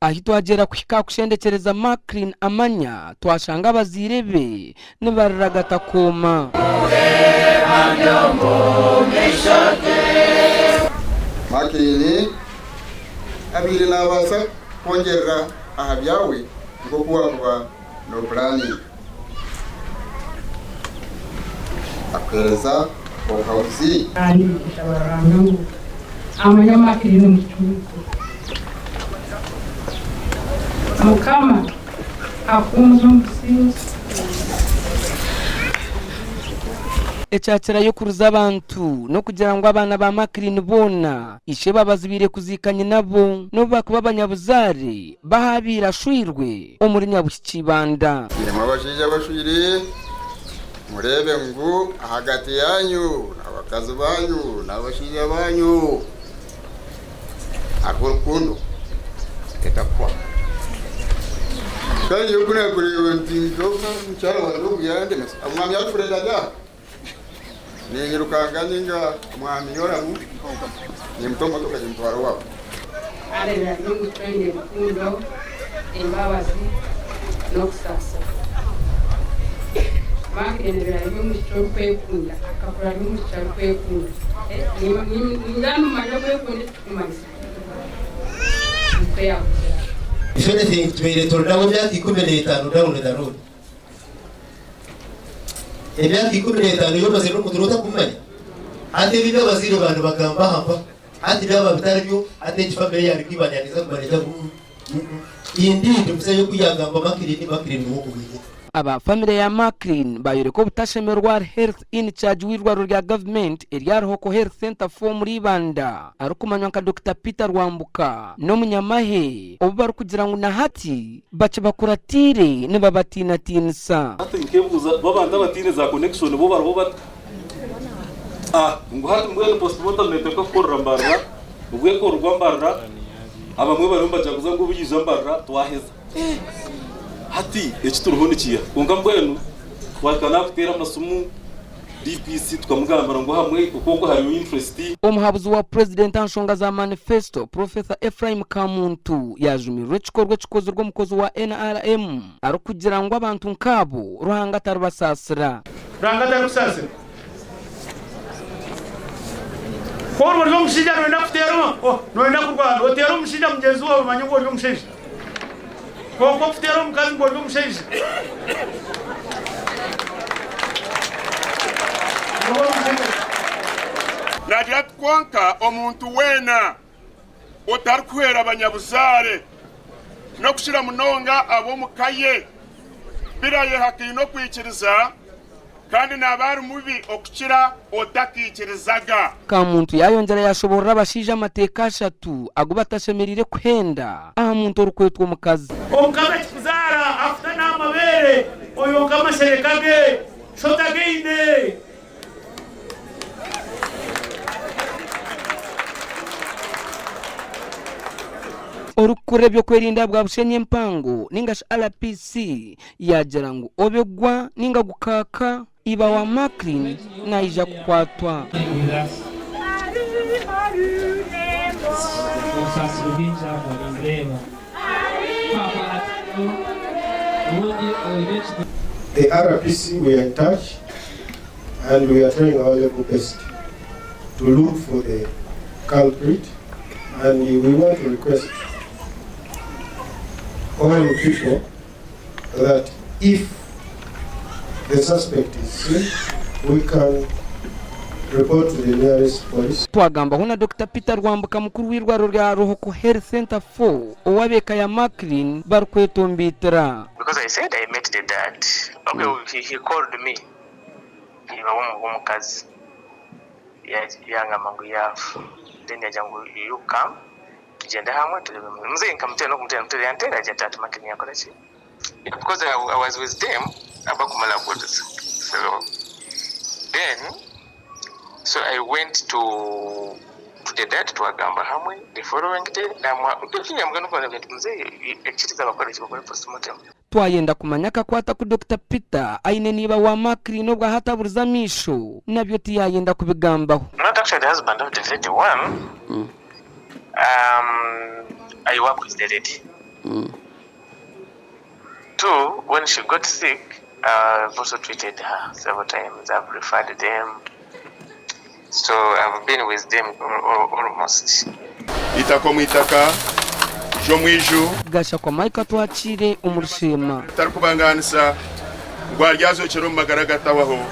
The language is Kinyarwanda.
ahi twagera kuhika kushendekereza Maclean amanya twashanga abazirebe nibaragata koma Maclean abiri nabasa kongera ahabyawe ngo kuba no planning akweza okauzi ari kitabarangu amanya Maclean muchuko mukama akumuzumbusi ecyakira yo kuruza abantu no kugira ngo abana ba Maclean bona ishe babazibire kuzikanye nabo no bakuba abanyabuzare bahabira shwirwe omuri nyabukibanda mabashije bashwire murebe ngo hagati yanyu abakazi banyu nabashije banyu akurukundo etakwa kandi yo kuna kureba ntingo cyaro wandu yande amwami yatureraga ni nyirukanga ninga mwami yoramu ni mtombo toka jimtwaro wao ale ya ndugu twende kundo embabazi no kusasa Maclean ya ndugu chokwe kunda akakora ndugu chokwe kunda ni ngano majobe kunda tukumalisa mpea if anything tubere tordawo byaki 15 down the road ebyaki 15 yo bazero kudurota kumanya ate bibe baziro bantu bagamba hamba ate byaba bitaribyo ate family yari kwibanyaniza kubareza indi tumse yo kuyagamba Maclean wo kubiye aba family ya Maclean bayore ko butashemerwa health in charge wirwaro rya government eryariho ko health center for muri banda arukumanywa nka Dr. Peter Rwambuka no munyamahe obubaru kugira ngo nahati bace bakuratire ne babatina tinsa atinkebuza babanda batine za connection bo baro bat ngo hati mbwe postmortem neteko korambara ubwe ko rwambara abamwe barumba jaguza ngo buyiza mbara twaheza hati ekituruhonikiya kunga mbwenu twakana kutera amasumu DPC tukamugambara ngo hamwe kuko hari interest omuhabuzi wa president anshonga za manifesto Professor Ephraim Kamuntu yajumirwe kikorwa kikozwe mukozi wa NRM arukugira ngo abantu nkabo ruhanga tarubasasira Kwa ryo mushinja no ndakutera no ndakurwanda otera umushinja mugenzi wawe manyo ryo mushinja Koko kutera mukazi ngo ryo mushinja Nadia kwanka omuntu wena otarkwera abanyabuzare no kushira munonga abo mukaye biraye hakino kwikiriza kandi nabari mubi okukira otakikirizaga Kamuntu yayongera yashobora abashije amateka 3 aguba tashemerire kwenda aha muntu rukwetwa mukazi omukama kizara afta namabere oyo kama serekage shotageine orukurebyo kwerinda bwa bushenye mpango ninga RPC yagera ngo obegwa ninga gukaka iba wa Maclean na ija kukwatwa The RPC we are in touch and we are trying our level best to look for the culprit, and we want to request all people that if the suspect is seen, we can report to the nearest police. Twagamba huna Dr. Peter Rwambuka mukuru w'irwaro rya Ruhoko Health Center 4 owabeka ya Maclean barkwetombitira. Because I said I met the dad. Okay, he called me. He was umukazi. Yanga mangu yafu. Then yajangu you come. Tujenda hamwe tulebe mzee nikamtena kumtena yantera ajatatu Maclean yakora chi. Because I was with them abakumala borders. So I went to the dad to agamba hamwe the following day namwa ukinya mugano kwa mzee ekitiza bakora kibakora postmortem. Twayenda kumanyaka kwata ku Dr. Peter aine niba wa Maclean obwa hataburuza misho nabyo tiyayenda kubigambaho. Not actually the husband of the lady one. I work with the lady. Two, when she got sick, I've also treated her several times. I've referred them. So I've been with them almost. Itako mwitaka jo mwiju gasha kwa Mike twakire umurushema tarikubanganisa ngwa ryazo kero magaragata waho